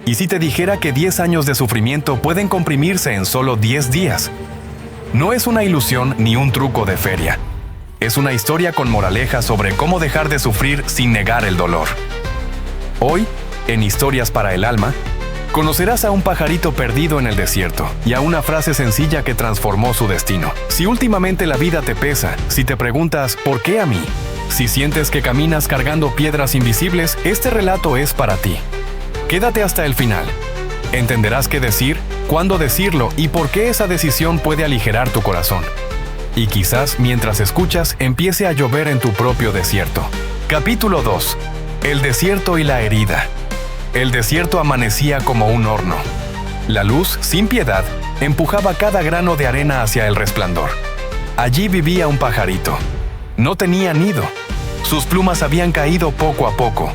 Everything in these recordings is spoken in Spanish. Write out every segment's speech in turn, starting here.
¿Y si te dijera que 10 años de sufrimiento pueden comprimirse en solo 10 días? No es una ilusión ni un truco de feria. Es una historia con moraleja sobre cómo dejar de sufrir sin negar el dolor. Hoy, en Historias para el Alma, conocerás a un pajarito perdido en el desierto y a una frase sencilla que transformó su destino. Si últimamente la vida te pesa, si te preguntas ¿por qué a mí?, si sientes que caminas cargando piedras invisibles, este relato es para ti. Quédate hasta el final. Entenderás qué decir, cuándo decirlo y por qué esa decisión puede aligerar tu corazón. Y quizás mientras escuchas empiece a llover en tu propio desierto. Capítulo 2. El desierto y la herida. El desierto amanecía como un horno. La luz, sin piedad, empujaba cada grano de arena hacia el resplandor. Allí vivía un pajarito. No tenía nido. Sus plumas habían caído poco a poco,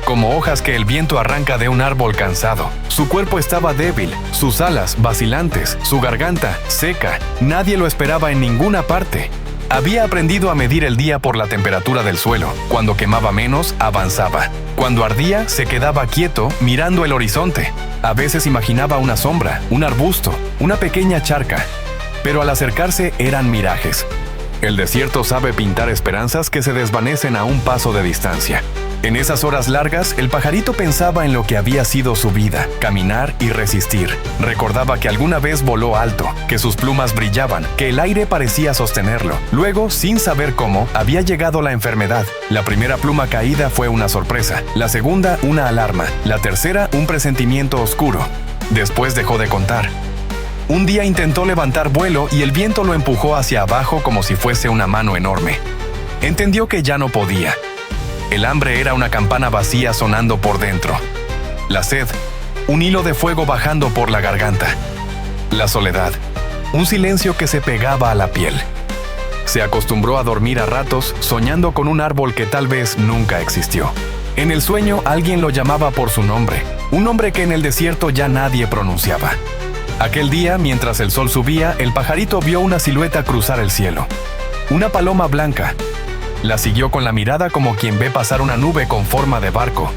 como hojas que el viento arranca de un árbol cansado. Su cuerpo estaba débil, sus alas vacilantes, su garganta seca. Nadie lo esperaba en ninguna parte. Había aprendido a medir el día por la temperatura del suelo. Cuando quemaba menos, avanzaba. Cuando ardía, se quedaba quieto, mirando el horizonte. A veces imaginaba una sombra, un arbusto, una pequeña charca. Pero al acercarse eran mirajes. El desierto sabe pintar esperanzas que se desvanecen a un paso de distancia. En esas horas largas, el pajarito pensaba en lo que había sido su vida, caminar y resistir. Recordaba que alguna vez voló alto, que sus plumas brillaban, que el aire parecía sostenerlo. Luego, sin saber cómo, había llegado la enfermedad. La primera pluma caída fue una sorpresa, la segunda una alarma, la tercera un presentimiento oscuro. Después dejó de contar. Un día intentó levantar vuelo y el viento lo empujó hacia abajo como si fuese una mano enorme. Entendió que ya no podía. El hambre era una campana vacía sonando por dentro. La sed, un hilo de fuego bajando por la garganta. La soledad, un silencio que se pegaba a la piel. Se acostumbró a dormir a ratos, soñando con un árbol que tal vez nunca existió. En el sueño alguien lo llamaba por su nombre, un nombre que en el desierto ya nadie pronunciaba. Aquel día, mientras el sol subía, el pajarito vio una silueta cruzar el cielo. Una paloma blanca. La siguió con la mirada como quien ve pasar una nube con forma de barco.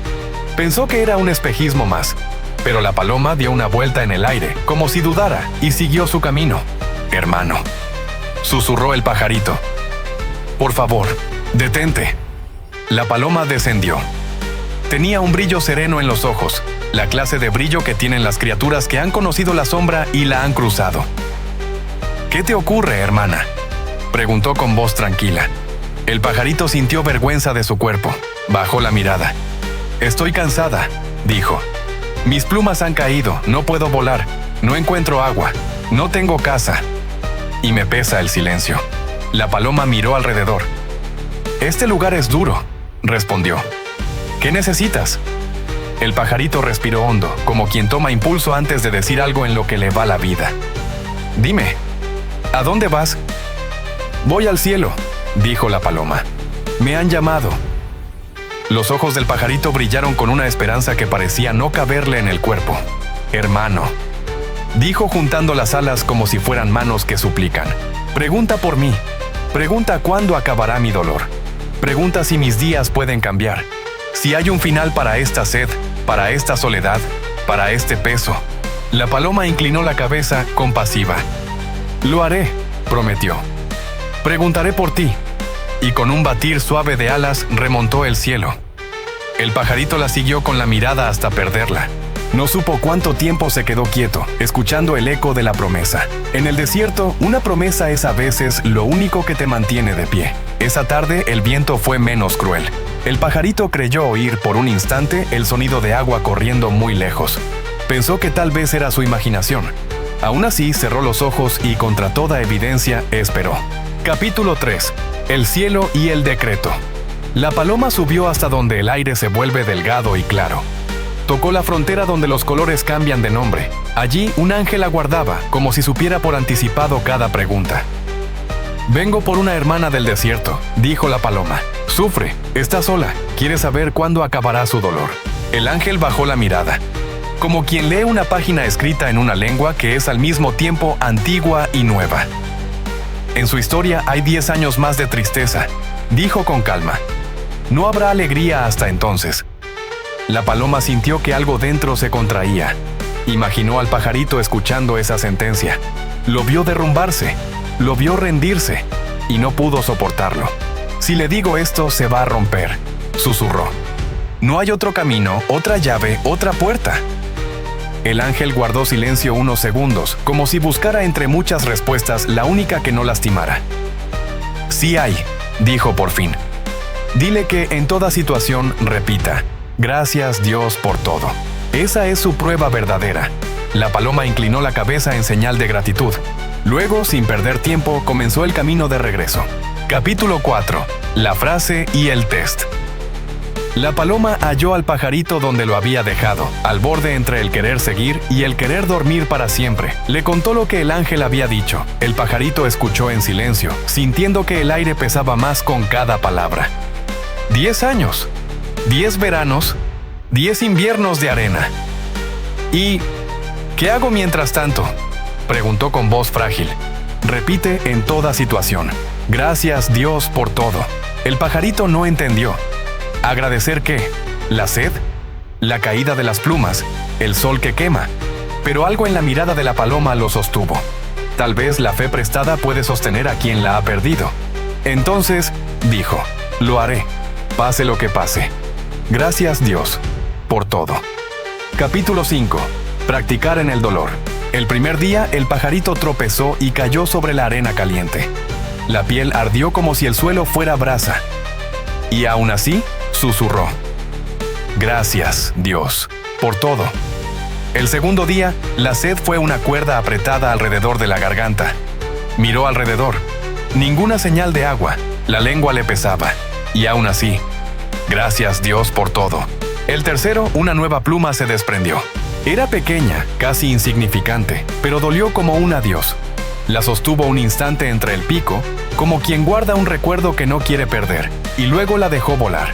Pensó que era un espejismo más, pero la paloma dio una vuelta en el aire, como si dudara, y siguió su camino. «Hermano», susurró el pajarito. «Por favor, detente». La paloma descendió. Tenía un brillo sereno en los ojos, la clase de brillo que tienen las criaturas que han conocido la sombra y la han cruzado. «¿Qué te ocurre, hermana?», preguntó con voz tranquila. El pajarito sintió vergüenza de su cuerpo. Bajó la mirada. «Estoy cansada», dijo. «Mis plumas han caído, no puedo volar, no encuentro agua, no tengo casa. Y me pesa el silencio». La paloma miró alrededor. «Este lugar es duro», respondió. «¿Qué necesitas?». El pajarito respiró hondo, como quien toma impulso antes de decir algo en lo que le va la vida. «Dime, ¿a dónde vas?». «Voy al cielo», dijo la paloma. «Me han llamado». Los ojos del pajarito brillaron con una esperanza que parecía no caberle en el cuerpo. «Hermano», dijo juntando las alas como si fueran manos que suplican. «Pregunta por mí. Pregunta cuándo acabará mi dolor. Pregunta si mis días pueden cambiar. Si hay un final para esta sed, para esta soledad, para este peso». La paloma inclinó la cabeza compasiva. «Lo haré», prometió. «Preguntaré por ti». Y con un batir suave de alas remontó el cielo. El pajarito la siguió con la mirada hasta perderla. No supo cuánto tiempo se quedó quieto, escuchando el eco de la promesa. En el desierto, una promesa es a veces lo único que te mantiene de pie. Esa tarde, el viento fue menos cruel. El pajarito creyó oír por un instante el sonido de agua corriendo muy lejos. Pensó que tal vez era su imaginación. Aún así, cerró los ojos y, contra toda evidencia, esperó. Capítulo 3. El cielo y el decreto. La paloma subió hasta donde el aire se vuelve delgado y claro. Tocó la frontera donde los colores cambian de nombre. Allí un ángel aguardaba, como si supiera por anticipado cada pregunta. «Vengo por una hermana del desierto», dijo la paloma. «Sufre, está sola, quiere saber cuándo acabará su dolor». El ángel bajó la mirada, como quien lee una página escrita en una lengua que es al mismo tiempo antigua y nueva. «En su historia hay 10 años más de tristeza», dijo con calma. «No habrá alegría hasta entonces». La paloma sintió que algo dentro se contraía. Imaginó al pajarito escuchando esa sentencia. Lo vio derrumbarse, lo vio rendirse, y no pudo soportarlo. «Si le digo esto, se va a romper», susurró. «No hay otro camino, otra llave, otra puerta». El ángel guardó silencio unos segundos, como si buscara entre muchas respuestas la única que no lastimara. «Sí hay», dijo por fin. «Dile que en toda situación repita: gracias Dios por todo». Esa es su prueba verdadera. La paloma inclinó la cabeza en señal de gratitud. Luego, sin perder tiempo, comenzó el camino de regreso. Capítulo 4. La frase y el test. La paloma halló al pajarito donde lo había dejado, al borde entre el querer seguir y el querer dormir para siempre. Le contó lo que el ángel había dicho. El pajarito escuchó en silencio, sintiendo que el aire pesaba más con cada palabra. 10 años, 10 veranos, 10 inviernos de arena. ¿Y qué hago mientras tanto?, preguntó con voz frágil. Repite en toda situación: gracias Dios por todo. El pajarito no entendió. ¿Agradecer qué? ¿La sed? ¿La caída de las plumas? ¿El sol que quema? Pero algo en la mirada de la paloma lo sostuvo. Tal vez la fe prestada puede sostener a quien la ha perdido. Entonces, dijo: lo haré, pase lo que pase. Gracias Dios por todo. Capítulo 5. Practicar en el dolor. El primer día, el pajarito tropezó y cayó sobre la arena caliente. La piel ardió como si el suelo fuera brasa. Y aún así, susurró: gracias, Dios, por todo. El segundo día, la sed fue una cuerda apretada alrededor de la garganta. Miró alrededor. Ninguna señal de agua. La lengua le pesaba. Y aún así, gracias, Dios, por todo. El tercero, una nueva pluma se desprendió. Era pequeña, casi insignificante, pero dolió como un adiós. La sostuvo un instante entre el pico, como quien guarda un recuerdo que no quiere perder, y luego la dejó volar.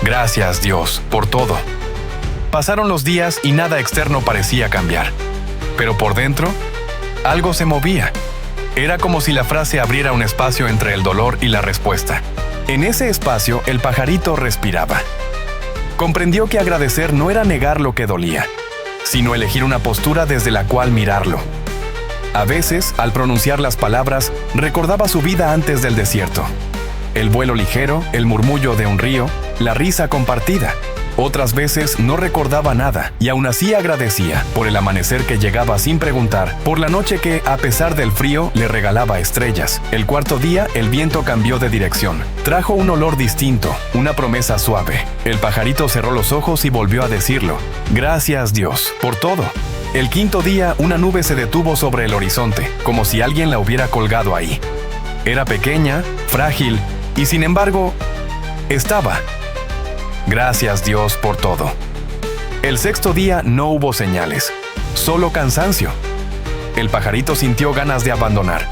Gracias, Dios, por todo. Pasaron los días y nada externo parecía cambiar. Pero por dentro, algo se movía. Era como si la frase abriera un espacio entre el dolor y la respuesta. En ese espacio, el pajarito respiraba. Comprendió que agradecer no era negar lo que dolía, sino elegir una postura desde la cual mirarlo. A veces, al pronunciar las palabras, recordaba su vida antes del desierto. El vuelo ligero, el murmullo de un río, la risa compartida. Otras veces no recordaba nada y aún así agradecía por el amanecer que llegaba sin preguntar, por la noche que, a pesar del frío, le regalaba estrellas. El cuarto día, el viento cambió de dirección. Trajo un olor distinto, una promesa suave. El pajarito cerró los ojos y volvió a decirlo: gracias, Dios, por todo. El quinto día, una nube se detuvo sobre el horizonte, como si alguien la hubiera colgado ahí. Era pequeña, frágil, y sin embargo, estaba. Gracias, Dios, por todo. El sexto día no hubo señales, solo cansancio. El pajarito sintió ganas de abandonar.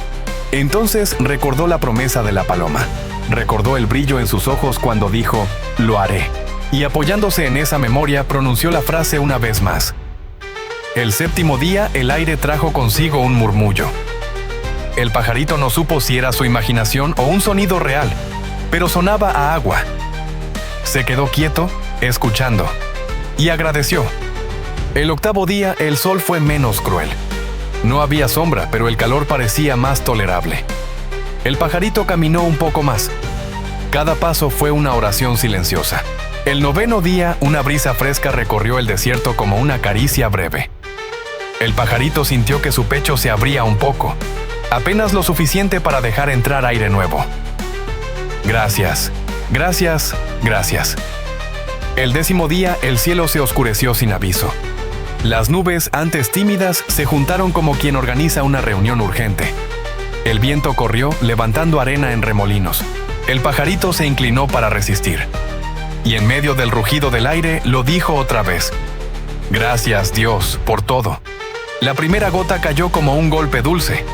Entonces recordó la promesa de la paloma. Recordó el brillo en sus ojos cuando dijo: lo haré. Y apoyándose en esa memoria, pronunció la frase una vez más. El séptimo día, el aire trajo consigo un murmullo. El pajarito no supo si era su imaginación o un sonido real, pero sonaba a agua. Se quedó quieto, escuchando, y agradeció. El octavo día, el sol fue menos cruel. No había sombra, pero el calor parecía más tolerable. El pajarito caminó un poco más. Cada paso fue una oración silenciosa. El noveno día, una brisa fresca recorrió el desierto como una caricia breve. El pajarito sintió que su pecho se abría un poco, apenas lo suficiente para dejar entrar aire nuevo. Gracias, gracias, gracias. El décimo día, el cielo se oscureció sin aviso. Las nubes, antes tímidas, se juntaron como quien organiza una reunión urgente. El viento corrió, levantando arena en remolinos. El pajarito se inclinó para resistir. Y en medio del rugido del aire, lo dijo otra vez: gracias, Dios, por todo. La primera gota cayó como un golpe dulce.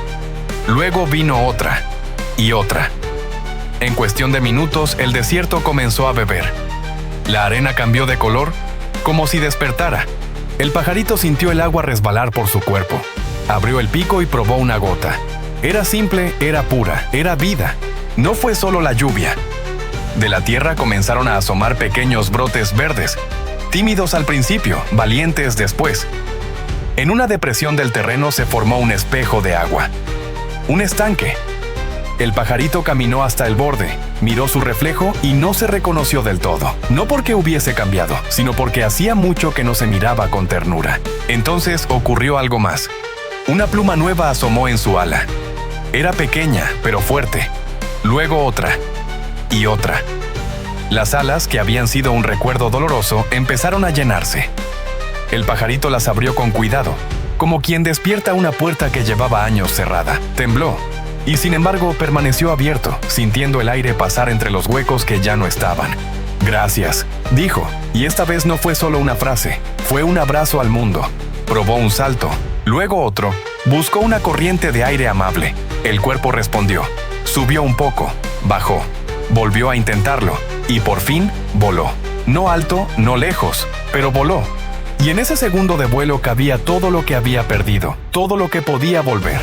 Luego vino otra, y otra. En cuestión de minutos, el desierto comenzó a beber. La arena cambió de color, como si despertara. El pajarito sintió el agua resbalar por su cuerpo. Abrió el pico y probó una gota. Era simple, era pura, era vida. No fue solo la lluvia. De la tierra comenzaron a asomar pequeños brotes verdes, tímidos al principio, valientes después. En una depresión del terreno se formó un espejo de agua. Un estanque. El pajarito caminó hasta el borde, miró su reflejo y no se reconoció del todo. No porque hubiese cambiado, sino porque hacía mucho que no se miraba con ternura. Entonces ocurrió algo más. Una pluma nueva asomó en su ala. Era pequeña, pero fuerte. Luego otra. Y otra. Las alas, que habían sido un recuerdo doloroso, empezaron a llenarse. El pajarito las abrió con cuidado, como quien despierta una puerta que llevaba años cerrada. Tembló. Y sin embargo permaneció abierto, sintiendo el aire pasar entre los huecos que ya no estaban. «Gracias», dijo, y esta vez no fue solo una frase, fue un abrazo al mundo. Probó un salto, luego otro, buscó una corriente de aire amable. El cuerpo respondió, subió un poco, bajó, volvió a intentarlo, y por fin voló. No alto, no lejos, pero voló. Y en ese segundo de vuelo cabía todo lo que había perdido, todo lo que podía volver.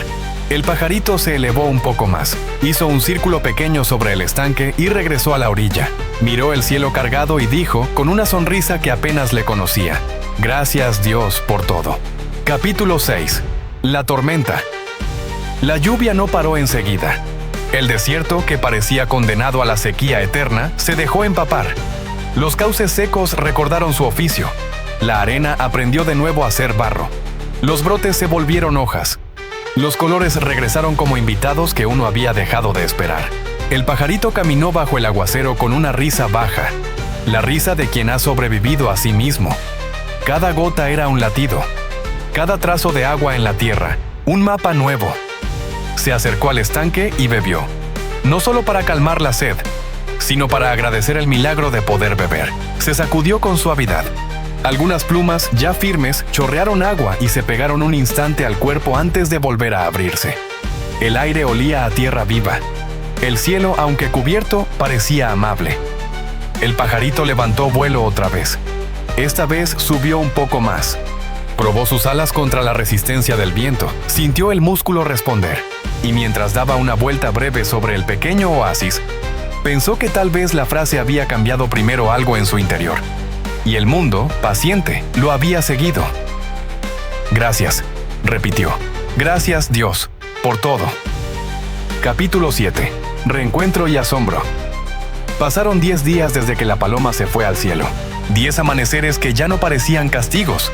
El pajarito se elevó un poco más, hizo un círculo pequeño sobre el estanque y regresó a la orilla. Miró el cielo cargado y dijo, con una sonrisa que apenas le conocía, «Gracias Dios por todo». Capítulo 6. La tormenta. La lluvia no paró enseguida. El desierto, que parecía condenado a la sequía eterna, se dejó empapar. Los cauces secos recordaron su oficio. La arena aprendió de nuevo a ser barro. Los brotes se volvieron hojas. Los colores regresaron como invitados que uno había dejado de esperar. El pajarito caminó bajo el aguacero con una risa baja, la risa de quien ha sobrevivido a sí mismo. Cada gota era un latido, cada trazo de agua en la tierra, un mapa nuevo. Se acercó al estanque y bebió, no solo para calmar la sed, sino para agradecer el milagro de poder beber. Se sacudió con suavidad. Algunas plumas, ya firmes, chorrearon agua y se pegaron un instante al cuerpo antes de volver a abrirse. El aire olía a tierra viva. El cielo, aunque cubierto, parecía amable. El pajarito levantó vuelo otra vez. Esta vez subió un poco más. Probó sus alas contra la resistencia del viento, sintió el músculo responder, y mientras daba una vuelta breve sobre el pequeño oasis, pensó que tal vez la frase había cambiado primero algo en su interior. Y el mundo, paciente, lo había seguido. «Gracias», repitió. «Gracias, Dios, por todo». Capítulo 7. Reencuentro y asombro. Pasaron 10 días desde que la paloma se fue al cielo. 10 amaneceres que ya no parecían castigos.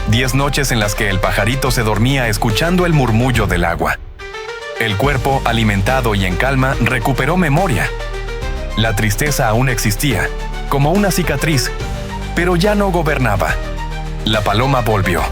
10 noches en las que el pajarito se dormía escuchando el murmullo del agua. El cuerpo, alimentado y en calma, recuperó memoria. La tristeza aún existía, como una cicatriz, pero ya no gobernaba. La paloma volvió.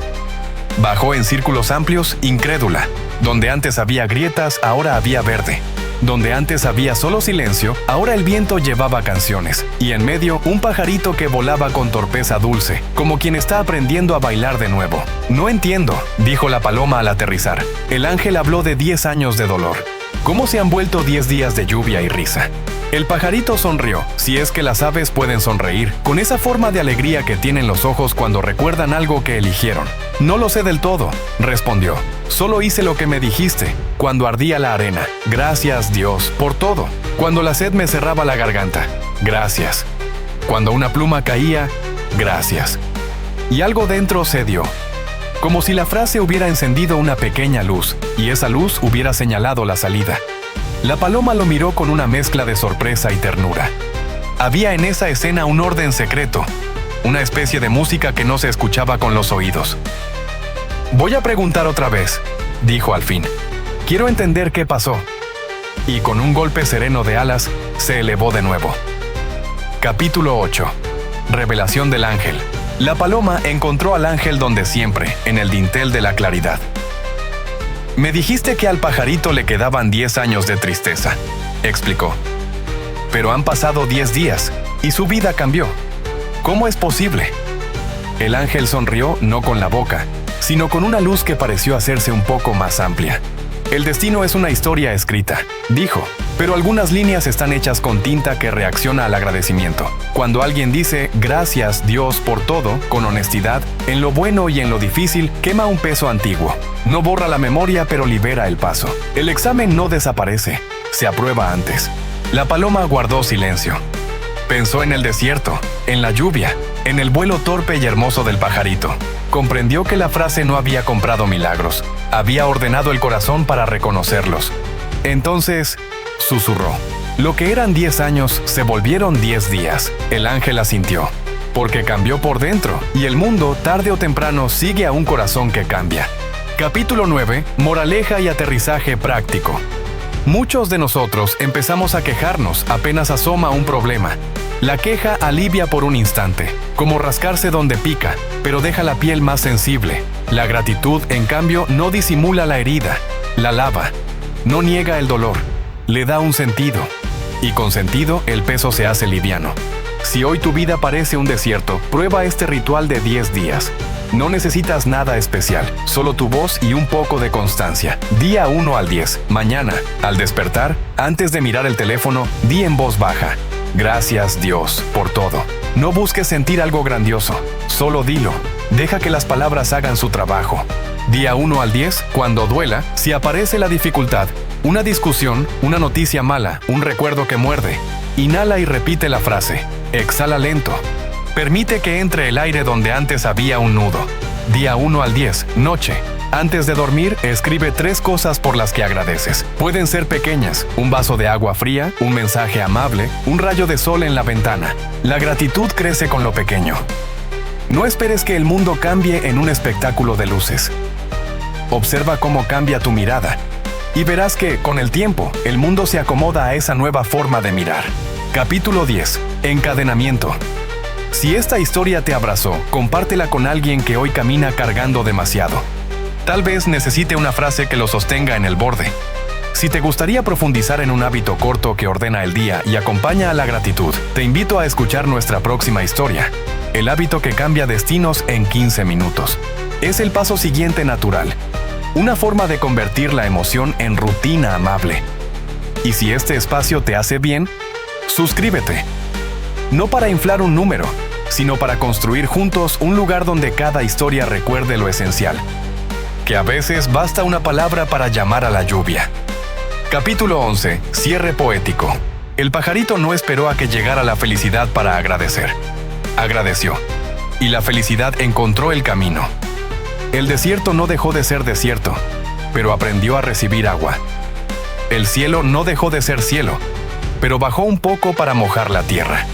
Bajó en círculos amplios, incrédula. Donde antes había grietas, ahora había verde. Donde antes había solo silencio, ahora el viento llevaba canciones. Y en medio, un pajarito que volaba con torpeza dulce, como quien está aprendiendo a bailar de nuevo. «No entiendo», dijo la paloma al aterrizar. El ángel habló de 10 años de dolor. ¿Cómo se han vuelto 10 días de lluvia y risa? El pajarito sonrió, si es que las aves pueden sonreír, con esa forma de alegría que tienen los ojos cuando recuerdan algo que eligieron. «No lo sé del todo», respondió. «Solo hice lo que me dijiste, cuando ardía la arena. Gracias, Dios, por todo. Cuando la sed me cerraba la garganta. Gracias. Cuando una pluma caía. Gracias». Y algo dentro cedió. Como si la frase hubiera encendido una pequeña luz, y esa luz hubiera señalado la salida. La paloma lo miró con una mezcla de sorpresa y ternura. Había en esa escena un orden secreto, una especie de música que no se escuchaba con los oídos. «Voy a preguntar otra vez», dijo al fin. «Quiero entender qué pasó». Y con un golpe sereno de alas, se elevó de nuevo. Capítulo 8. Revelación del ángel. La paloma encontró al ángel donde siempre, en el dintel de la claridad. «Me dijiste que al pajarito le quedaban 10 años de tristeza», explicó. «Pero han pasado 10 días, y su vida cambió. ¿Cómo es posible?». El ángel sonrió no con la boca, sino con una luz que pareció hacerse un poco más amplia. «El destino es una historia escrita», dijo, «pero algunas líneas están hechas con tinta que reacciona al agradecimiento. Cuando alguien dice «Gracias, Dios, por todo», con honestidad, en lo bueno y en lo difícil, quema un peso antiguo. No borra la memoria, pero libera el paso. El examen no desaparece, se aprueba antes». La paloma guardó silencio. Pensó en el desierto, en la lluvia, en el vuelo torpe y hermoso del pajarito. Comprendió que la frase no había comprado milagros, había ordenado el corazón para reconocerlos. Entonces, susurró. Lo que eran 10 años se volvieron 10 días. El ángel asintió, porque cambió por dentro, y el mundo, tarde o temprano, sigue a un corazón que cambia. Capítulo 9. Moraleja y aterrizaje práctico. Muchos de nosotros empezamos a quejarnos apenas asoma un problema. La queja alivia por un instante, como rascarse donde pica, pero deja la piel más sensible. La gratitud, en cambio, no disimula la herida, la lava, no niega el dolor, le da un sentido. Y con sentido, el peso se hace liviano. Si hoy tu vida parece un desierto, prueba este ritual de 10 días. No necesitas nada especial, solo tu voz y un poco de constancia. Día 1 al 10. Mañana, al despertar, antes de mirar el teléfono, di en voz baja: gracias, Dios, por todo. No busques sentir algo grandioso, solo dilo. Deja que las palabras hagan su trabajo. Día 1 al 10, cuando duela, si aparece la dificultad, una discusión, una noticia mala, un recuerdo que muerde, inhala y repite la frase. Exhala lento. Permite que entre el aire donde antes había un nudo. Día 1 al 10, noche. Antes de dormir, escribe 3 cosas por las que agradeces. Pueden ser pequeñas: un vaso de agua fría, un mensaje amable, un rayo de sol en la ventana. La gratitud crece con lo pequeño. No esperes que el mundo cambie en un espectáculo de luces. Observa cómo cambia tu mirada, y verás que, con el tiempo, el mundo se acomoda a esa nueva forma de mirar. Capítulo 10. Encadenamiento. Si esta historia te abrazó, compártela con alguien que hoy camina cargando demasiado. Tal vez necesite una frase que lo sostenga en el borde. Si te gustaría profundizar en un hábito corto que ordena el día y acompaña a la gratitud, te invito a escuchar nuestra próxima historia. El hábito que cambia destinos en 15 minutos. Es el paso siguiente natural. Una forma de convertir la emoción en rutina amable. Y si este espacio te hace bien, suscríbete. No para inflar un número, sino para construir juntos un lugar donde cada historia recuerde lo esencial. Que a veces basta una palabra para llamar a la lluvia. Capítulo 11. Cierre poético. El pajarito no esperó a que llegara la felicidad para agradecer. Agradeció. Y la felicidad encontró el camino. El desierto no dejó de ser desierto, pero aprendió a recibir agua. El cielo no dejó de ser cielo, pero bajó un poco para mojar la tierra.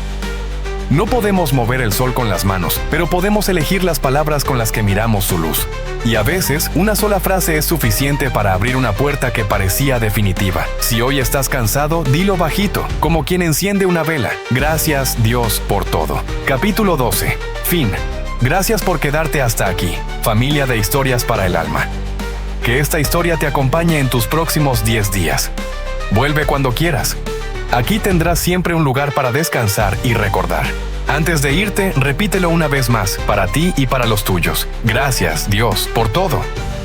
No podemos mover el sol con las manos, pero podemos elegir las palabras con las que miramos su luz. Y a veces, una sola frase es suficiente para abrir una puerta que parecía definitiva. Si hoy estás cansado, dilo bajito, como quien enciende una vela. Gracias, Dios, por todo. Capítulo 12. Fin. Gracias por quedarte hasta aquí, familia de historias para el alma. Que esta historia te acompañe en tus próximos 10 días. Vuelve cuando quieras. Aquí tendrás siempre un lugar para descansar y recordar. Antes de irte, repítelo una vez más, para ti y para los tuyos. Gracias, Dios, por todo.